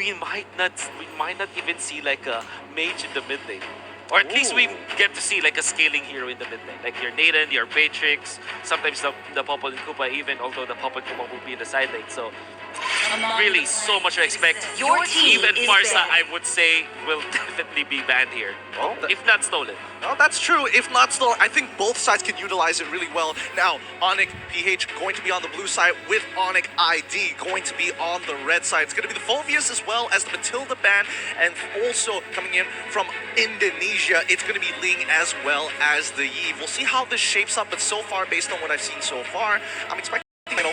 we might not even see like a mage in the mid lane. Or at least we get to see like a scaling hero in the mid lane. Like your Nathan, your Matrix, sometimes the Popol and Koopa even, although the Popol and Koopa will be in the side lane. So really so much to expect. Your team Even is Farsa, banned. I would say, will definitely be banned here. Well, if not stolen. well, that's true. If not still, I think both sides can utilize it really well. Now, ONIC PH going to be on the blue side with ONIC ID going to be on the red side. It's going to be the Phobius as well as the Matilda band, and also coming in from Indonesia, it's going to be Ling as well as the Eve. We'll see how this shapes up, but so far, based on what I've seen so far, I'm expecting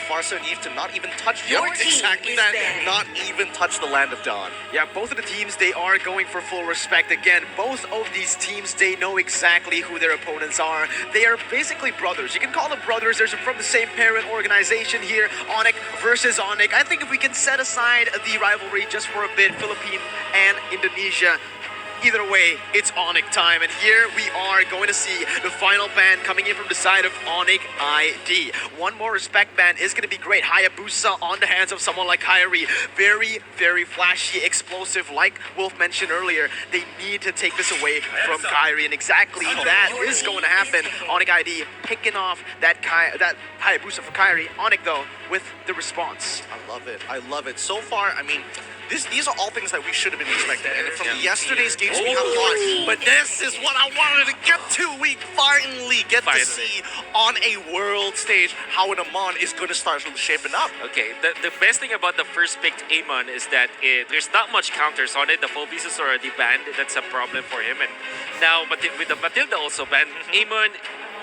Farsa and Eve to not even touch Your team exactly is that, banned. not even touch the Land of Dawn. Yeah, both of the teams, they are going for full respect. Again, both of these teams, they know exactly who their opponents are. They are basically brothers. You can call them brothers. They're from the same parent organization here, ONIC versus ONIC. I think if we can set aside the rivalry just for a bit, Philippines and Indonesia, either way, it's ONIC time, and here we are going to see the final ban coming in from the side of ONIC ID. One more respect ban is going to be great. Hayabusa on the hands of someone like Kyrie. Very, very flashy, explosive, like Wolf mentioned earlier. They need to take this away from Kyrie, and exactly that is going to happen. ONIC ID picking off that Hayabusa for Kyrie. ONIC, though, with the response. I love it. I love it. So far, I mean, these are all things that we should have been expecting. And from yesterday's games, we have a lot. But this is what I wanted to get to. We finally get to see on a world stage how an Amon is going to start shaping up. Okay, the best thing about the first picked Amon is that there's not much counters on it. The Phobius is already banned. That's a problem for him. And now, but with the Matilda also banned, Amon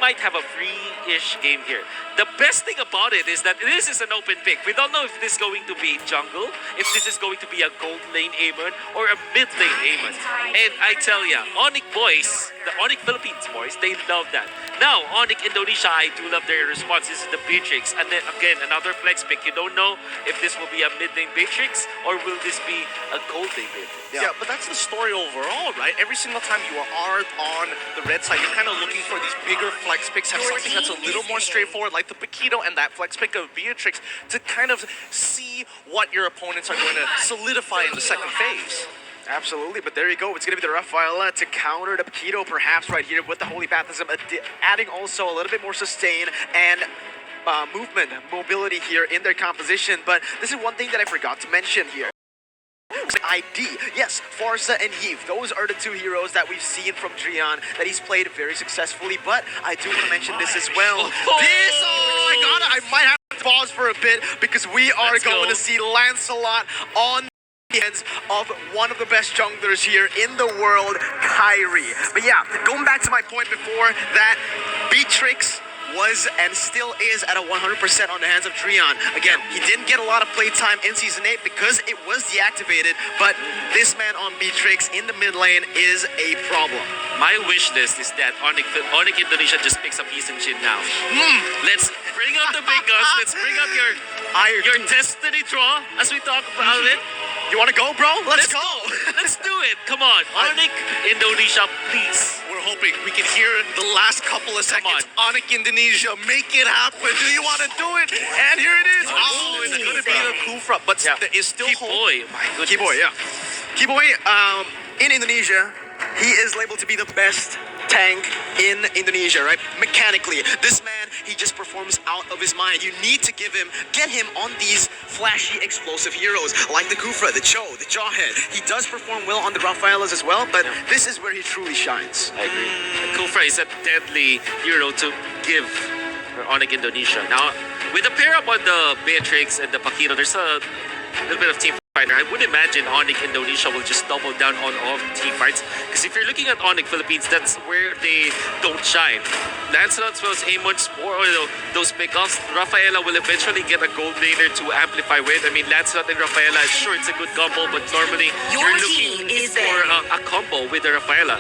might have a free-ish game here. The best thing about it is that this is an open pick. We don't know if this is going to be jungle, if this is going to be a gold lane Amon, or a mid lane Amon. And I tell ya, ONIC boys, the ONIC Philippines boys, they love that. Now, ONIC Indonesia, I do love their response. This is the Beatrix. And then again, another flex pick. You don't know if this will be a mid lane Beatrix, or will this be a gold lane Beatrix. Yeah, but that's the story overall, right? Every single time you are on the red side, you're kind of looking for these bigger flex picks, have something that's a little more straightforward, like the Paquito and that flex pick of Beatrix, to kind of see what your opponents are going to solidify in the second phase. Absolutely, but there you go. It's going to be the Rafaela to counter the Paquito, perhaps right here with the Holy Baptism, adding also a little bit more sustain and movement, mobility here in their composition. But this is one thing that I forgot to mention here. ID, yes, Farsa and Eve. Those are the two heroes that we've seen from Drian that he's played very successfully. But I do want to mention this as well. I might have to pause for a bit because we are going to see Lancelot on the hands of one of the best junglers here in the world, Kyrie. But yeah, going back to my point before, that Beatrix was and still is at a 100% on the hands of Drian. Again, he didn't get a lot of playtime in Season 8 because it was deactivated, but this man on Beatrix in the mid lane is a problem. My wish list is that ONIC Indonesia just picks up East and Jin now. Let's bring up the big guns. Let's bring up your destiny draw as we talk about it. You want to go, bro? Let's go. Let's do it. Come on. ONIC Indonesia, please. We're hoping we can hear the last couple of seconds. ONIC Indonesia, make it happen. Do you want to do it? And here it is. Oh, it's going to be a Kufra, but there is still hope. Kiboy, my goodness. Kiboy, yeah. Kiboy, in Indonesia, he is labeled to be the best tank in Indonesia, right? Mechanically, this man, he just performs out of his mind. You need to get him on these flashy, explosive heroes like the Kufra, the Cho, the Jawhead. He does perform well on the Rafaelas as well, but this is where he truly shines. I agree. The Kufra is a deadly hero to give ONIC Indonesia. Now, with the pair up on the Beatrix and the Paquito, there's a little bit of team fighter. I would imagine ONIC Indonesia will just double down on all team fights. Because if you're looking at ONIC Philippines, that's where they don't shine. Lancelot as well as Amon's or those pickoffs. Rafaela will eventually get a gold laner to amplify with. I mean, Lancelot and Rafaela, sure, it's a good combo, but normally you're looking for a combo with the Rafaela.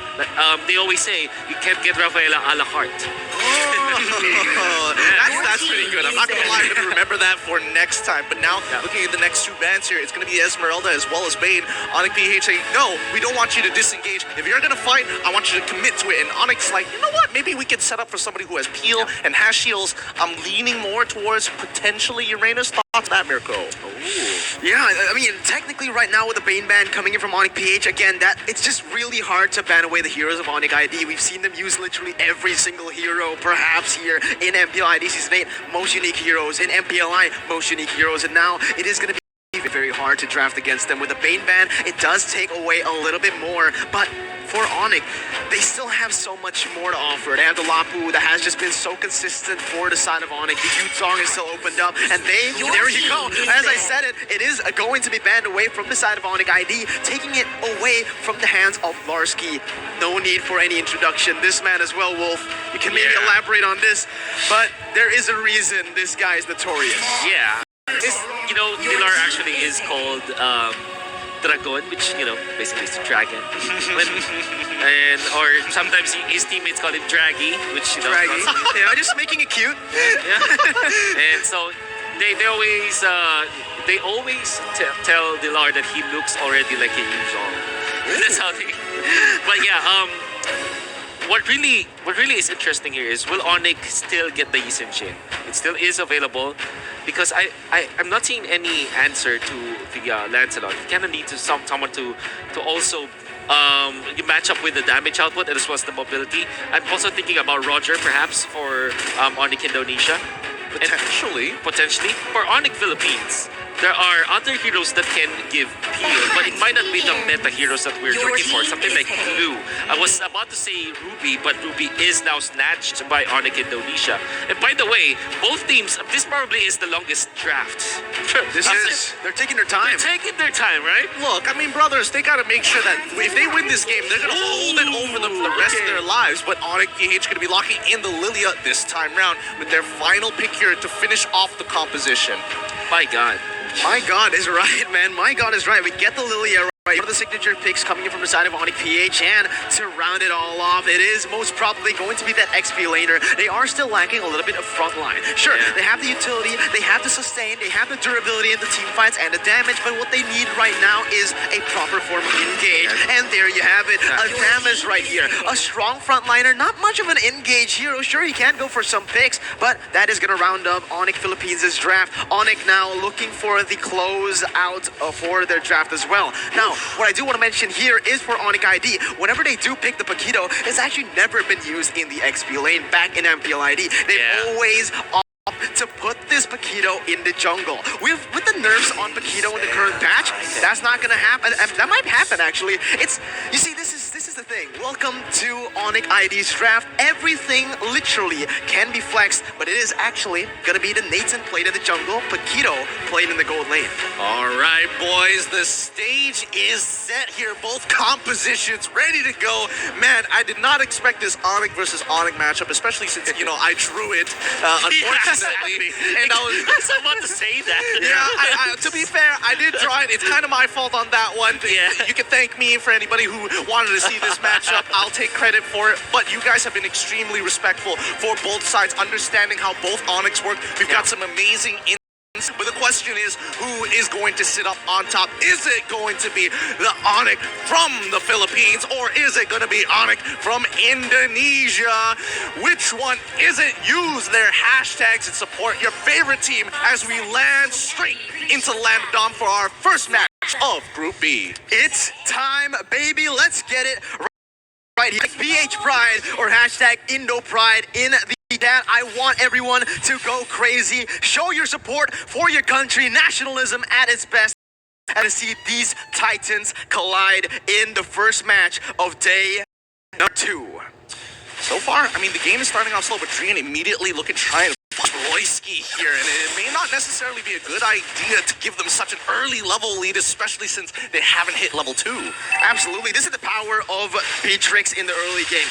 They always say you can't get Rafaela a la carte. That's pretty good. I'm not gonna lie, I'm gonna remember that for next time. But now, looking at the next two bans here, it's gonna be Esmeralda as well as Bane. ONIC PH saying, no, we don't want you to disengage. If you're gonna fight, I want you to commit to it. And ONIC's like, you know what? Maybe we could set up for somebody who has peel and has shields. I'm leaning more towards potentially Uranus. thoughts on that, Mirko? Yeah, I mean, technically right now with the Bane ban coming in from ONIC PH, again, that it's just really hard to ban away the heroes of ONIC ID. We've seen them use literally every single hero, perhaps here in MPL ID Season 8, most unique heroes, in MPLI, most unique heroes, and now it is going to be very hard to draft against them. With the Bane ban, it does take away a little bit more, but for ONIC, they still have so much more to offer. They have the Lapu that has just been so consistent for the side of ONIC. The Yuzong is still opened up, and there you go. As I said it is going to be banned away from the side of ONIC ID, taking it away from the hands of Larsky. No need for any introduction. This man as well, Wolf. You can maybe elaborate on this, but there is a reason this guy is notorious. Yeah. Dilar actually is called Dragon, which, basically is dragon. Or sometimes his teammates call him Draggy, which, Draggy. Yeah, just making it cute. Yeah. And so they always tell Dilar that he looks already like a Yuzong. That's how they. But yeah, what really is interesting here is, will ONIC still get the Yi Shin? It still is available, because I'm not seeing any answer to the Lancelot. You kind of need someone to also match up with the damage output as well as the mobility. I'm also thinking about Roger perhaps for ONIC Indonesia. Potentially. Potentially. For ONIC Philippines, there are other heroes that can give peel, but it might not be the meta heroes that we're looking for. Something like Blue. I was about to say Ruby, but Ruby is now snatched by ONIC Indonesia. And by the way, both teams, this probably is the longest draft. They're taking their time. They're taking their time, right? Look, I mean, brothers, they gotta make sure that if they win this game, they're gonna hold it over them for the rest of their lives. But ONIC PH gonna be locking in the Lilia this time round with their final pick here to finish off the composition. My God. My God is right, man. My God is right. We get the Lilia right. One of the signature picks coming in from the side of ONIC PH, and to round it all off, it is most probably going to be that XP laner. They are still lacking a little bit of front line. Sure, they have the utility, they have the sustain, they have the durability in the team fights and the damage, but what they need right now is a proper form of engage. And there you have it. A Damas right here. A strong frontliner, not much of an engage hero. Sure, he can go for some picks, but that is going to round up ONIC Philippines' draft. ONIC now looking for the close out for their draft as well. Now, what I do want to mention here is for ONIC ID, whenever they do pick the Paquito, it's actually never been used in the XP lane back in MPL ID. They've always to put this Paquito in the jungle. With the nerfs on Paquito in the current patch, that's not gonna happen. That might happen actually. You see, this is the thing. Welcome to ONIC ID's draft. Everything literally can be flexed, but it is actually gonna be the Nathan played in the jungle, Paquito played in the gold lane. All right, boys, the stage is set here. Both compositions ready to go. Man, I did not expect this ONIC versus ONIC matchup, especially since, I drew it, unfortunately. And I was about to say that. Yeah, to be fair, I did draw it. It's kind of my fault on that one. Yeah. You can thank me for anybody who wanted to see this matchup. I'll take credit for it. But you guys have been extremely respectful for both sides, understanding how both ONICs work. We've got some amazing but the question is, who is going to sit up on top? Is it going to be the ONIC from the Philippines, or is it going to be ONIC from Indonesia? Which one is it? Use their hashtags and support your favorite team as we land straight into the land of Dom for our first match of Group B. It's time, baby. Let's get it right here. PH Pride or hashtag Indo Pride in the chat. I want everyone to go crazy. Show your support for your country, nationalism at its best, and to see these titans collide in the first match of day number 2. So far, I mean, the game is starting off slow, but Drian immediately looking trying to Royski here, and it may not necessarily be a good idea to give them such an early level lead, especially since they haven't hit level 2. Absolutely, this is the power of Beatrix in the early game.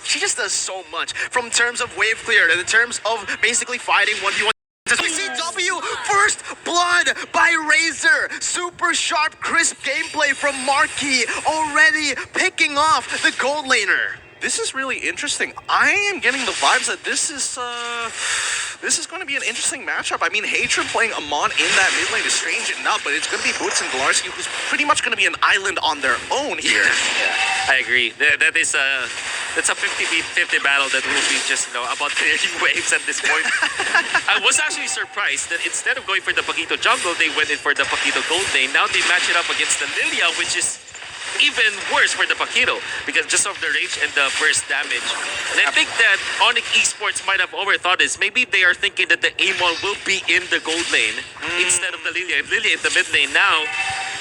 She just does so much, from terms of wave clear to the terms of basically fighting 1v1. CW, first blood by Razor. Super sharp, crisp gameplay from Marquis, already picking off the gold laner. This is really interesting. I am getting the vibes that this is going to be an interesting matchup. I mean, Hatred playing Amon in that mid lane is strange enough, but it's going to be Boots and Glarsky, who's pretty much going to be an island on their own here. Yeah, I agree. That is That's a 50-50 battle that will be just, about clearing waves at this point. I was actually surprised that instead of going for the Paquito jungle, they went in for the Paquito gold lane. Now they match it up against the Lilia, which is even worse for the Paquito because just of the range and the burst damage. And I think that ONIC Esports might have overthought this. Maybe they are thinking that the Amon will be in the gold lane instead of the Lilia. If Lilia in the mid lane now,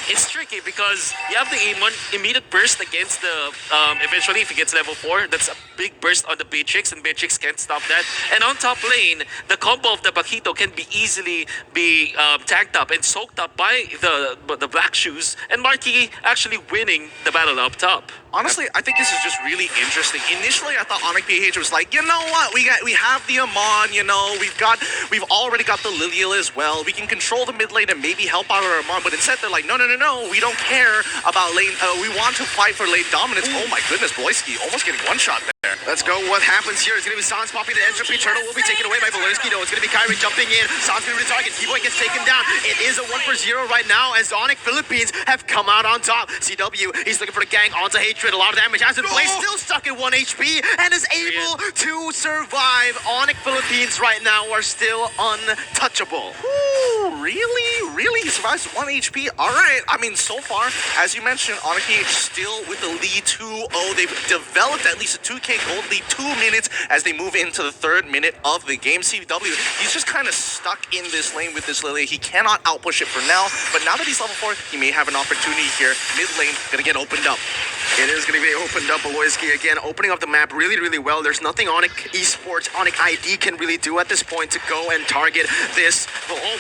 it's tricky because you have the Amon immediate burst against the eventually if he gets level 4, that's a big burst on the Beatrix and Beatrix can't stop that. And on top lane, the combo of the Paquito can be easily be tanked up and soaked up by the Black Shoes and Marquis actually winning the battle up top. Honestly, I think this is just really interesting. Initially, I thought ONIC PH was like, you know what, we have the Amon, we've already got the Lilia as well. We can control the mid lane and maybe help out our Amon. But instead, they're like, no, we don't care about lane. We want to fight for lane dominance. Oh my goodness, Bloisky almost getting one shot there. Let's go. What happens here? It's going to be Sans popping the entropy. Turtle will be taken away by Valersky, though. It's going to be Kyrie jumping in. Sans going to be the target. T-Boy gets taken down. It is a 1-for-0 right now as ONIC Philippines have come out on top. CW, he's looking for the gang onto Hatred. A lot of damage has been placed. Still stuck at 1 HP and is able to survive. ONIC Philippines right now are still untouchable. Ooh, really? He survives 1 HP? All right. I mean, so far, as you mentioned, ONIC PH still with the lead 2-0. They've developed at least a 2K gold lead 2 minutes as they move into the 3rd minute of the game. CW, he's just kind of stuck in this lane with this Lily. He cannot outpush it for now, but now that he's level 4, he may have an opportunity here. Mid lane gonna get opened up. It is going to be opened up. Aloyski again opening up the map really well. There's nothing ONIC Esports, ONIC ID can really do at this point to go and target this.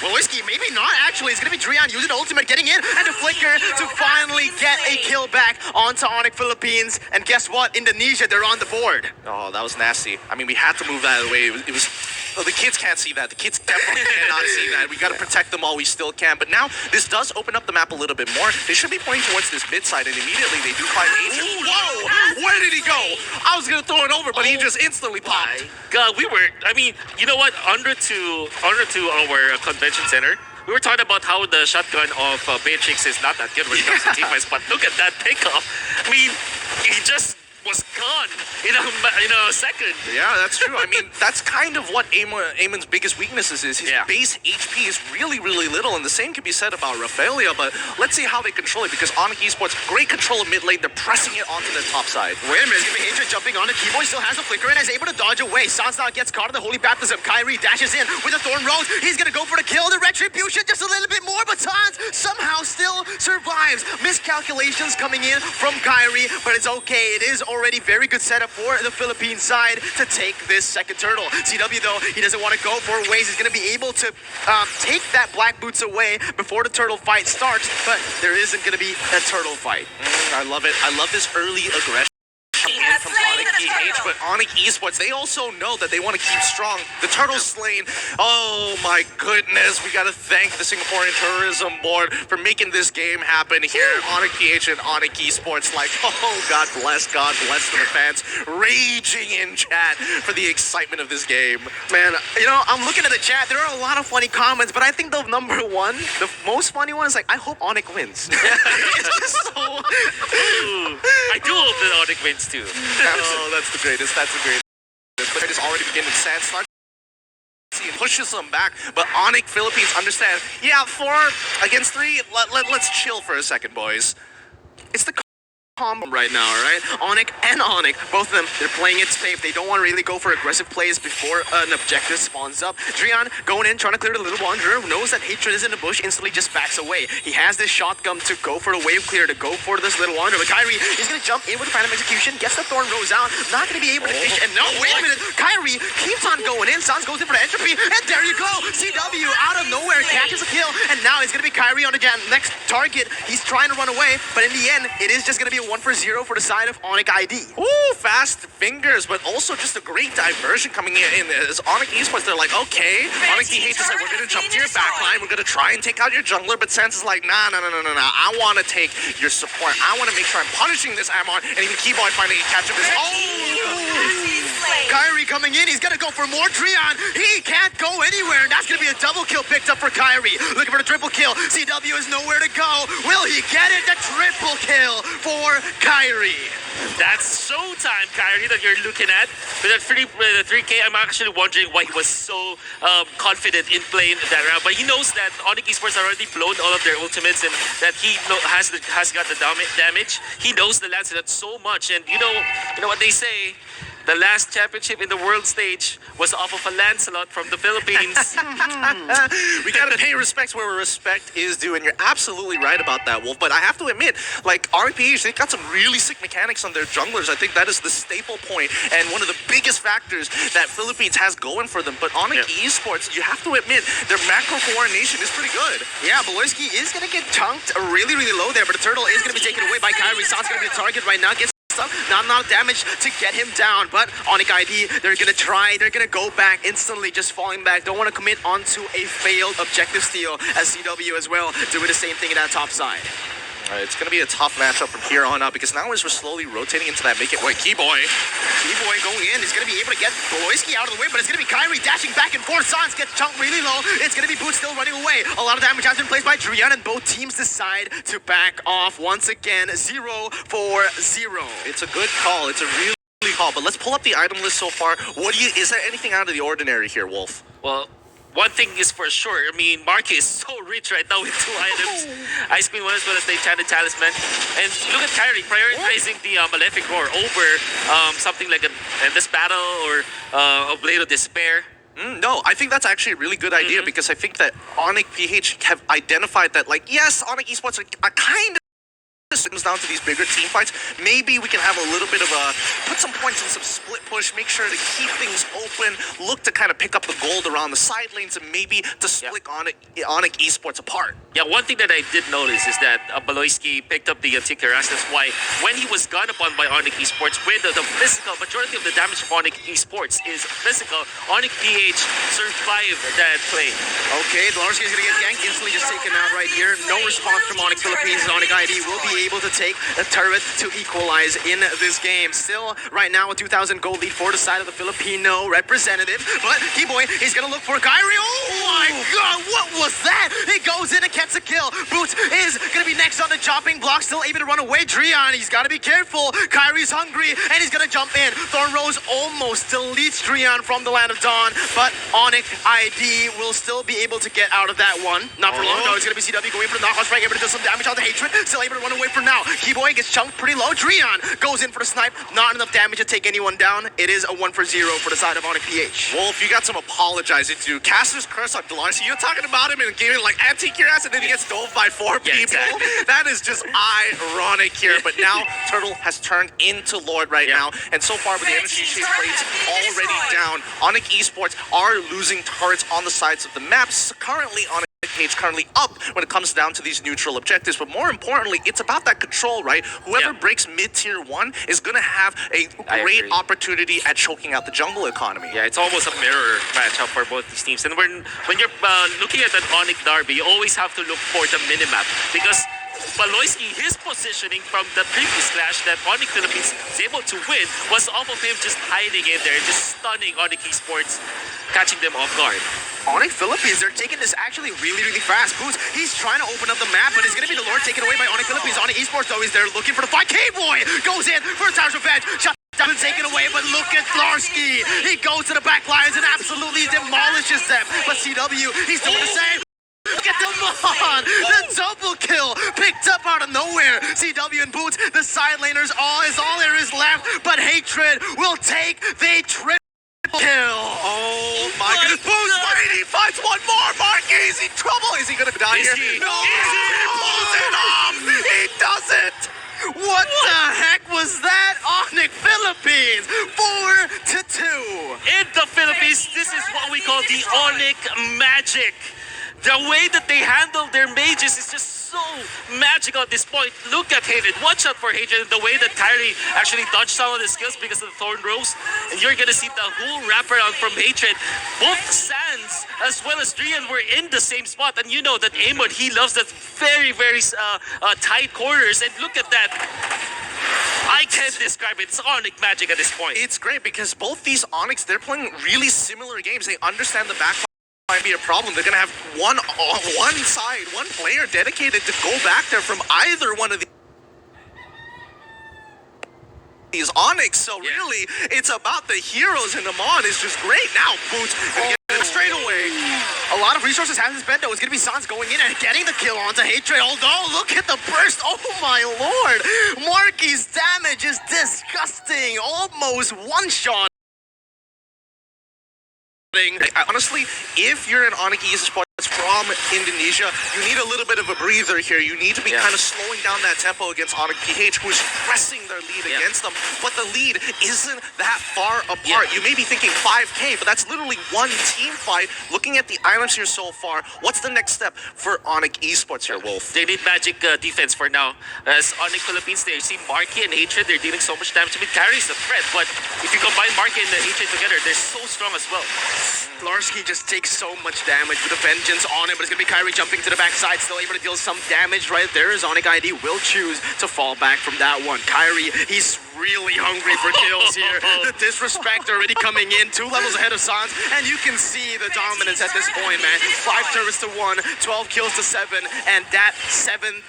Aloyski, maybe not actually. It's going to be Drian using the ultimate, getting in, and the flicker to finally get a kill back onto ONIC Philippines. And guess what? Indonesia, they're on the board. Oh, that was nasty. I mean, we had to move that away. It was the kids can't see that. The kids definitely cannot see that. We got to protect them all we still can. But now, this does open up the map a little bit more. They should be pointing towards this mid side, and immediately they do find Agent. Whoa! Where did he go? I was going to throw it over, but he just instantly popped. God, you know what? Under to our convention center, we were talking about how the shotgun of Beatrix is not that good when it comes to teamfights, but look at that pickup. I mean, he just was gone in a second. Yeah, that's true. I mean, that's kind of what Amon's biggest weaknesses is. His base HP is really little, and the same can be said about Rafaelia, but let's see how they control it, because ONIC Esports, great control of mid lane. They're pressing it onto the top side. Wait a minute, it's going to be Hatred jumping on it. T-Boy still has a flicker and is able to dodge away. Sans now gets caught in the Holy Baptism. Kyrie dashes in with a Thorn Rose. He's going to go for the kill. The Retribution just a little bit more, but Sans somehow still survives. Miscalculations coming in from Kyrie, but it's okay. It is already very good setup for the Philippine side to take this second turtle. CW, though, he doesn't want to go for ways. He's going to be able to take that Black Boots away before the turtle fight starts, but there isn't going to be a turtle fight. I love it. I love this early aggression from ONIC PH, but ONIC Esports, they also know that they want to keep strong. The turtle's slain. Oh my goodness, we got to thank the Singaporean Tourism Board for making this game happen here. ONIC PH and ONIC Esports, like, oh, God bless to the fans, raging in chat for the excitement of this game. Man, I'm looking at the chat. There are a lot of funny comments, but I think the number one, the most funny one is like, I hope ONIC wins. It's just so... I do hope that ONIC wins too. Oh, that's the greatest. That's the greatest. But it is already beginning. Sad start. Pushes them back, but ONIC Philippines understand. Yeah, 4 against 3. Let's chill for a second, boys. It's the combo right now, right? ONIC and ONIC, both of them, they're playing it safe. They don't want to really go for aggressive plays before an objective spawns up. Drian going in, trying to clear the Little Wanderer, knows that Hatred is in the bush, instantly just backs away. He has this shotgun to go for the wave clear, to go for this Little Wanderer, but Kyrie is going to jump in with the Phantom Execution, gets the Thorn Rose out, not going to be able to fish, and no, wait a minute, Kyrie keeps on going in, Sans goes in for the entropy, and there you go, CW out of nowhere catches a kill, and now it's going to be Kyrie on the next target. He's trying to run away, but in the end, it is just going to be a 1-for-0 for the side of ONIC ID. Ooh, fast fingers, but also just a great diversion coming in. As ONIC Esports, they're like, okay, ONIC DH is like, we're going to jump to your backline, we're going to try and take out your jungler, but Sans is like, nah, I want to take your support. I want to make sure I'm punishing this Amon, and even Keyboy finally catch up his... Oh! Kyrie coming in. He's going to go for more Dreon. He can't go anywhere. And that's going to be a double kill picked up for Kyrie. Looking for the triple kill. CW is nowhere to go. Will he get it? The triple kill for Kyrie. That's showtime, Kyrie, that you're looking at. With the 3K, I'm actually wondering why he was so confident in playing that round. But he knows that ONIC Esports already blown all of their ultimates and that he has got the damage. He knows the Lancelot so much. And you know what they say? The last championship in the world stage was off of a Lancelot from the Philippines. We gotta pay respect where respect is due, and you're absolutely right about that, Wolf. But I have to admit, like RPH, they've got some really sick mechanics on their junglers. I think that is the staple point and one of the biggest factors that Philippines has going for them. But ONIC Esports, you have to admit, their macro coordination is pretty good. Yeah, Beloyski is going to get chunked really, really low there, but the turtle is going to be taken away by Kyrie. San's going to be the target right now. Gets not enough damage to get him down, but ONIC ID, they're gonna try, they're gonna go back instantly, just falling back. Don't want to commit onto a failed objective steal as CW as well, doing the same thing in that top side. It's going to be a tough matchup from here on out because now as we're slowly rotating into that make it boy, Keyboy going in, he's going to be able to get Beloyski out of the way, but it's going to be Kyrie dashing back and forth. Sans gets chunked really low. It's going to be Boots still running away. A lot of damage has been placed by Drian, and both teams decide to back off once again. 0-4-0. It's a good call. It's a really call. But let's pull up the item list so far. Is there anything out of the ordinary here, Wolf? Well, one thing is for sure, I mean, Marky is so rich right now with 2 items. Ice Queen 1 as well as the Enchanted Talisman. And look at Kyrie prioritizing the Malefic Roar over something like this battle or a Blade of Despair. No, I think that's actually a really good idea because I think that ONIC PH have identified that, like, yes, ONIC Esports are kind of comes down to these bigger team fights. Maybe we can have a little bit of put some points in some split push, make sure to keep things open, look to kind of pick up the gold around the side lanes and maybe to split ONIC Esports apart. Yeah, one thing that I did notice is that Beloyski picked up the Tikeras. That's why when he was gone upon by ONIC Esports, with the physical, majority of the damage of ONIC Esports is physical, ONIC PH survived that play. Okay, Beloyski is going to get ganked, instantly just taken out right here. No response from ONIC Philippines. ONIC ID will be able to take a turret to equalize in this game. Still, right now, a 2,000 gold lead for the side of the Filipino representative. But Keyboy, he's going to look for Kyrie. Oh my god, what was that? He goes in and gets a kill. Boots is going to be next on the chopping block, still able to run away. Drian, he's got to be careful. Kyrie's hungry, and he's going to jump in. Thorn Rose almost deletes Drian from the Land of Dawn, but ONIC ID will still be able to get out of that one. Not for long, though. It's going to be CW going for the knockout strike, able to do some damage on the Hatred. Still able to run away for now. Keyboy gets chunked pretty low. Drian goes in for the snipe. Not enough damage to take anyone down. It is a 1-0 for the side of ONIC PH. Wolf, you got some apologizing to do. Caster's curse on Delars. You're talking about him and giving like antique your ass and then he gets dove by 4 people. Exactly. That is just ironic here. But now Turtle has turned into Lord right now. And so far with the energy shape plates already down, ONIC Esports are losing turrets on the sides of the maps. Currently ONIC Page currently up when it comes down to these neutral objectives, but more importantly, it's about that control, right? Whoever breaks mid-tier 1 is going to have a great opportunity at choking out the jungle economy. Yeah, it's almost a mirror matchup for both these teams. And when you're looking at an ONIC derby, you always have to look for the minimap because Beloyski, his positioning from the previous clash that ONIC Philippines was able to win was off of him just hiding in there, just stunning ONIC Esports, catching them off guard. ONIC Philippines, they're taking this actually really, really fast. Boots, he's trying to open up the map, but it's going to be the Lord taken away by ONIC Philippines. ONIC Esports, though, is there looking for the fight. K-Boy goes in for a Tower's Revenge. Shot down and taken away, but look at Flarski. He goes to the back lines and absolutely demolishes them. But CW, he's doing the same. Look at them on! The double kill picked up out of nowhere. CW and Boots, the side laners, all there is left. But Hatred will take the triple kill. Oh my goodness. Boots, he finds one more. Mark, is he trouble? Is he going to die here? No! He pulls it off! He does it! What the heck was that? ONIC Philippines, 4-2. In the Philippines, this is what we call the ONIC magic. The way that they handle their mages is just so magical at this point. Look at Hatred. Watch out for Hatred. The way that Kyrie actually dodged some of the skills because of the Thorn Rose. And you're going to see the whole wraparound from Hatred. Both Sands as well as Drian were in the same spot. And you know that Amon, he loves that very, very tight corners. And look at that. I can't describe it. It's ONIC magic at this point. It's great because both these Onyx, they're playing really similar games. They understand the backline might be a problem. They're going to have one side, one player dedicated to go back there from either one of these Onyx. So really, it's about the heroes, and Amon is just great. Now, Boots gonna get it straight away. A lot of resources have been spent though. It's gonna be Sans going in and getting the kill onto Hatred. Although, look at the burst. Oh my lord. Marky's damage is disgusting. Almost one shot. Honestly, if you're an ONIC esports from Indonesia, you need a little bit of a breather here. You need to be kind of slowing down that tempo against ONIC PH, who is pressing their lead against them. But the lead isn't that far apart. You may be thinking 5K, but that's literally one team fight. Looking at the items here so far, what's the next step for ONIC esports here, Wolf? They need magic defense for now. As ONIC Philippines, they see Marky and Hatred. They're dealing so much damage. I mean, carries the threat, but if you combine Marky and Hatred together, they're so strong as well. Larsky just takes so much damage with a vengeance on him, but it's going to be Kyrie jumping to the backside, still able to deal some damage right there as ONIC ID will choose to fall back from that one. Kyrie, he's really hungry for kills here. The disrespect already coming in, 2 levels ahead of Sans, and you can see the dominance at this point, man. 5 turrets to 1, 12 kills to 7, and that 7,000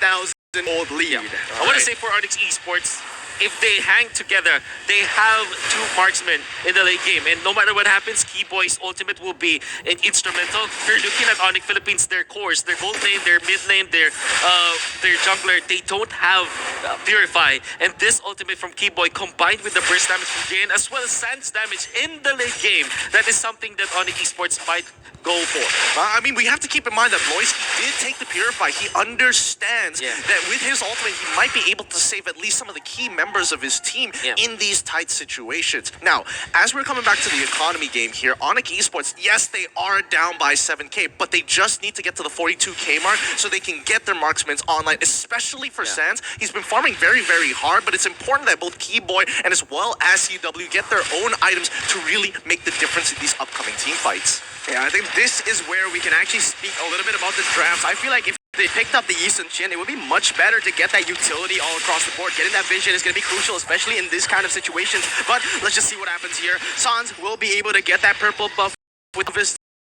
old lead. I want to say for Onyx Esports, if they hang together, they have 2 marksmen in the late game. And no matter what happens, Keyboy's ultimate will be instrumental. You're looking at ONIC Philippines, their cores, their gold lane, their mid lane, their jungler, they don't have Purify. And this ultimate from Keyboy combined with the burst damage from Jane, as well as Sans damage in the late game, that is something that ONIC Esports might go for. I mean, we have to keep in mind that Loisky did take the Purify. He understands that with his ultimate, he might be able to save at least some of the key members of his team in these tight situations. Now, as we're coming back to the economy game here, ONIC Esports, yes, they are down by 7K, but they just need to get to the 42K mark so they can get their marksmen online, especially for Sans. He's been farming very, very hard, but it's important that both Keyboy and as well as CW get their own items to really make the difference in these upcoming team fights. Yeah, I think this is where we can actually speak a little bit about the drafts. I feel like if they picked up the Eastern Chin, it would be much better to get that utility all across the board. Getting that vision is going to be crucial, especially in this kind of situations. But let's just see what happens here. Sans will be able to get that purple buff with his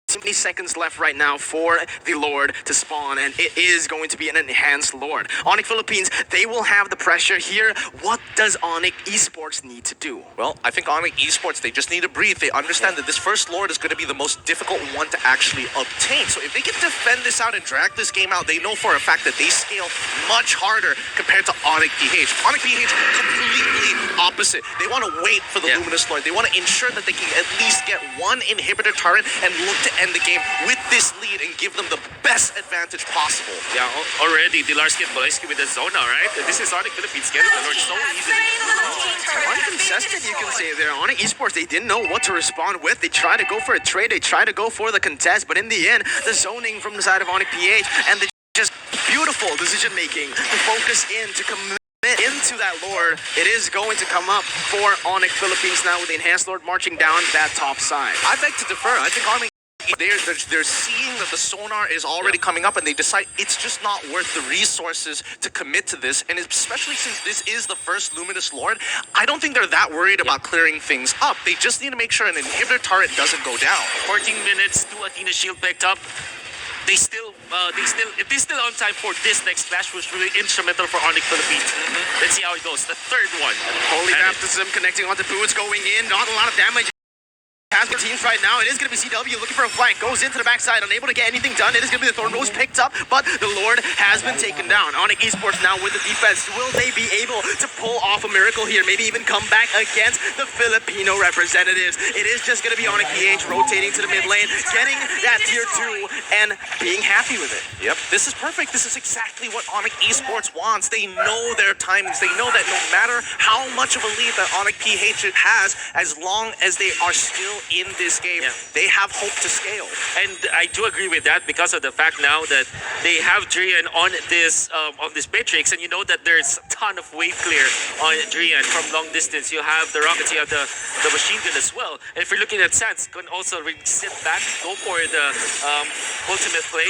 20 seconds left right now for the Lord to spawn, and it is going to be an enhanced Lord. ONIC Philippines, they will have the pressure here. What does ONIC Esports need to do? Well, I think ONIC Esports, they just need to breathe. They understand that this first Lord is going to be the most difficult one to actually obtain. So if they can defend this out and drag this game out, they know for a fact that they scale much harder compared to ONIC PH. ONIC PH, completely opposite. They want to wait for the Luminous Lord. They want to ensure that they can at least get one inhibitor turret and look to end the game with this lead and give them the best advantage possible. Yeah, already Dilarsky and Boleski with the Zona, right? This is ONIC Philippines getting the Lord so easily. Uncontested, you can say there. ONIC Esports, they didn't know what to respond with. They tried to go for a trade. They tried to go for the contest, but in the end, the zoning from the side of ONIC PH and the just beautiful decision making to focus in, to commit into that Lord. It is going to come up for ONIC Philippines now with the enhanced Lord marching down that top side. I beg to defer. I think ONIC, they're seeing that the sonar is already coming up, and they decide it's just not worth the resources to commit to this. And especially since this is the first Luminous Lord, I don't think they're that worried about clearing things up. They just need to make sure an inhibitor turret doesn't go down. 14 minutes, 2 Athena shield picked up. They still on time for this next clash, was really instrumental for ONIC Philippines. Let's see how it goes. The third one. Holy Baptism connecting onto Boots, going in, not a lot of damage. Has the teams right now. It is going to be CW looking for a flank. Goes into the backside, unable to get anything done. It is going to be the Thorn Rose picked up, but the Lord has been taken down. ONIC Esports now with the defense. Will they be able to pull off a miracle here? Maybe even come back against the Filipino representatives. It is just going to be ONIC PH rotating to the mid lane, getting that tier 2 and being happy with it. Yep, this is perfect. This is exactly what ONIC Esports wants. They know their timings. They know that no matter how much of a lead that ONIC PH has, as long as they are still in this game, Yeah. they have hope to scale. And I do agree with that because of the fact now that they have Drian on this Matrix, and you know that there's a ton of wave clear on Drian from long distance. You have the rockets, you have the machine gun as well. And if you're looking at Sans, can also sit back, go for the ultimate play,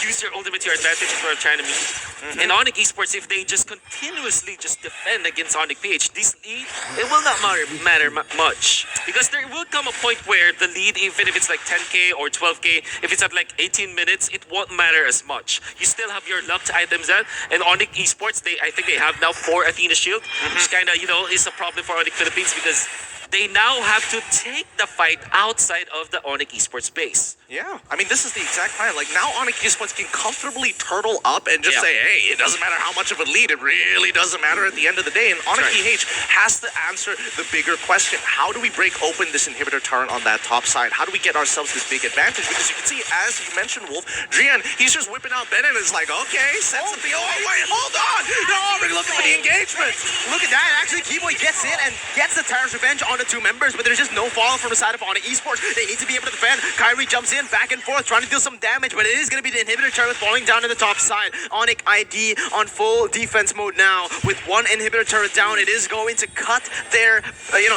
use your ultimate to your advantage is what I'm trying to mean. And ONIC Esports, if they just continuously just defend against ONIC PH, this lead, it will not matter much. Because there will come a point where the lead, even if it's like 10k or 12k, if it's at like 18 minutes, it won't matter as much. You still have your locked items out. And ONIC Esports, I think they have now 4 Athena Shield, which kind of, is a problem for ONIC Philippines because they now have to take the fight outside of the ONIC Esports base. Yeah, I mean, this is the exact plan. Like, now ONIC Esports can comfortably turtle up and just Yeah. say, hey, it doesn't matter how much of a lead, it really doesn't matter at the end of the day. And ONIC right. PH has to answer the bigger question. How do we break open this inhibitor turret on that top side? How do we get ourselves this big advantage? Because you can see, as you mentioned, Wolf, Drian, he's just whipping out Bennett and is like, okay, sense of the, oh, wait, hold on! They're already looking for the engagement! Look at that. Actually, Keyboy gets in and gets the Tyrant's Revenge on the 2 members, but there's just no follow from the side of ONIC Esports. They need to be able to defend. Kyrie jumps in, back and forth, trying to deal some damage, but it is going to be the inhibitor turret falling down to the top side. ONIC ID on full defense mode now. With 1 inhibitor turret down, it is going to cut their,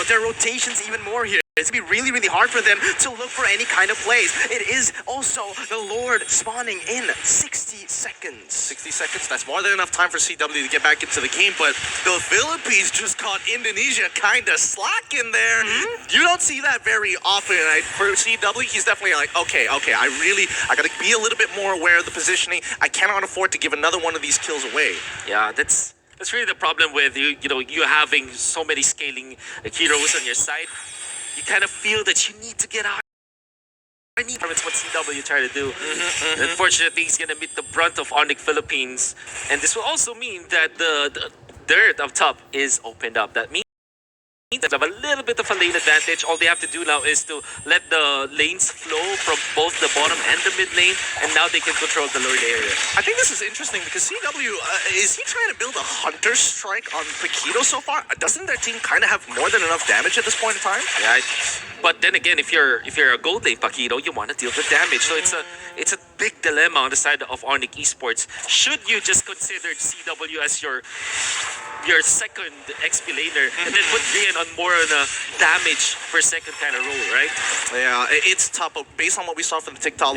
their rotations even more here. It's going to be really, really hard for them to look for any kind of plays. It is also the Lord spawning in 60 seconds. 60 seconds, that's more than enough time for CW to get back into the game, but the Philippines just caught Indonesia kind of slacking there. You don't see that very often. For CW, he's definitely like, okay, I got to be a little bit more aware of the positioning. I cannot afford to give another one of these kills away. Yeah, that's really the problem with you having so many scaling heroes on your side. You kind of feel that you need to get out. It's what CW try to do. Unfortunately, he's gonna meet the brunt of ONIC Philippines, and this will also mean that the dirt up top is opened up. That means they have a little bit of a lane advantage. All they have to do now is to let the lanes flow from both the bottom and the mid lane, and now they can control the lower area. I think this is interesting because CW, is he trying to build a hunter strike on Paquito so far? Doesn't their team kind of have more than enough damage at this point in time? Yeah, but then again, if you're a gold lane Paquito, you want to deal with damage. So it's a big dilemma on the side of ONIC Esports. Should you just consider CW as your second XP laner and then put Rian on more on a damage per second kind of role, right? Yeah, it's tough, but based on what we saw from the TikTok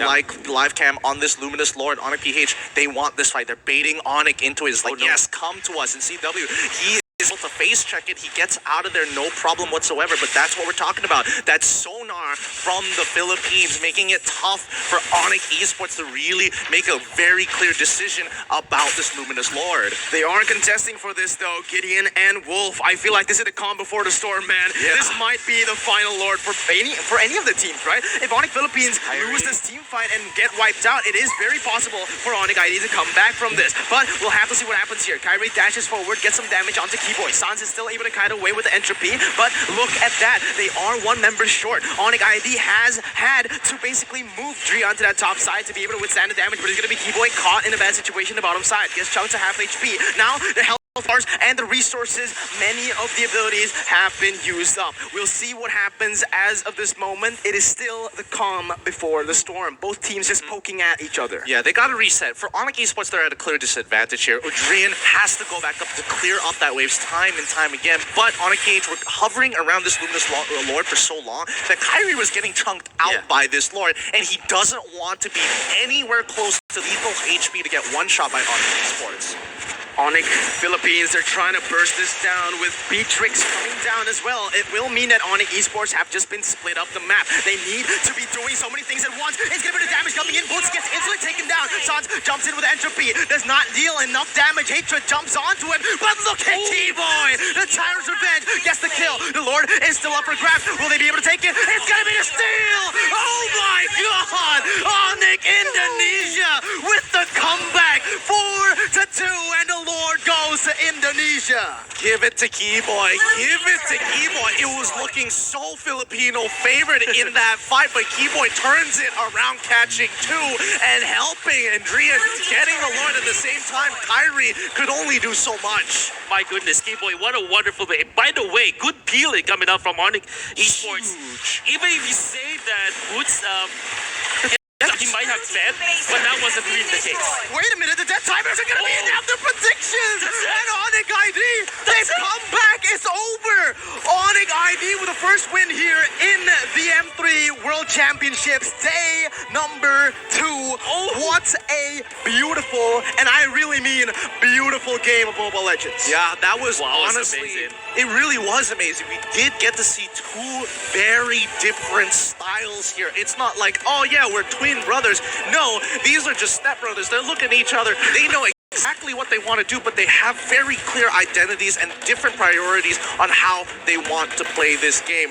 live cam on this Luminous Lord, ONIC PH, they want this fight. They're baiting ONIC into it. It's like, yes, come to us. And CW, he is able to face check it. He gets out of there no problem whatsoever, but that's what we're talking about. That sonar from the Philippines, making it tough for ONIC Esports to really make a very clear decision about this Luminous Lord. They are contesting for this though, Gideon and Wolf. I feel like this is the calm before the storm, man. Yeah. This might be the final Lord for any of the teams, right? If ONIC Philippines lose this team fight and get wiped out, it is very possible for ONIC ID to come back from this. But we'll have to see what happens here. Kyrie dashes forward, gets some damage onto Keyboy. Sans is still able to kite away with the entropy, but look at that. They are 1 member short. ONIC ID has had to basically move Dre onto that top side to be able to withstand the damage, but it's going to be Keyboy caught in a bad situation the bottom side. Gets chunked to half HP. Now, the health bars and the resources, many of the abilities have been used up. We'll see what happens as of this moment. It is still the calm before the storm. Both teams just poking at each other. Yeah, they got to reset. For ONIC Esports, they're at a clear disadvantage here. Udrian has to go back up to clear up that waves time and time again. But ONIC PH were hovering around this Luminous Lord for so long that Kyrie was getting chunked out by this Lord, and he doesn't want to be anywhere close to lethal HP to get one shot by ONIC Esports. ONIC Philippines, they're trying to burst this down with Beatrix coming down as well. It will mean that ONIC Esports have just been split up the map. They need to be doing so many things at once. It's gonna be the damage coming in. Boots gets instantly taken down. Sans jumps in with entropy. Does not deal enough damage. Hatred jumps onto him. But look at T-Boy! The Tyrant's Revenge gets the kill. The Lord is still up for grabs. Will they be able to take it? It's gonna be a steal! Oh my god! ONIC Indonesia with the comeback. 4-2, and the Lord goes versus Indonesia. Give it to Keyboy. Give it to Keyboy. It was looking so Filipino favored in that fight, but Keyboy turns it around, catching two and helping Andrian getting the Lord at the same time. Kyrie could only do so much. My goodness, Keyboy, what a wonderful way. By the way, good peeling coming out from ONIC Esports. Huge. Even if you say that Boots, he might have fed, but that wasn't really the case. Wait a minute, the death timers are gonna be in after predictions! That's it. And ONIC ID, they come back, it's over! ONIC ID with the first win here in the M3 World Championships, day number 2. What a beautiful, and I really mean beautiful game of Mobile Legends. Yeah, that was Wow, it was honestly, amazing. it really was amazing. We did get to see two very different styles here. It's not like, oh yeah, we're twin brothers. No, these are just stepbrothers. They're looking at each other. They know exactly what they want to do, but they have very clear identities and different priorities on how they want to play this game.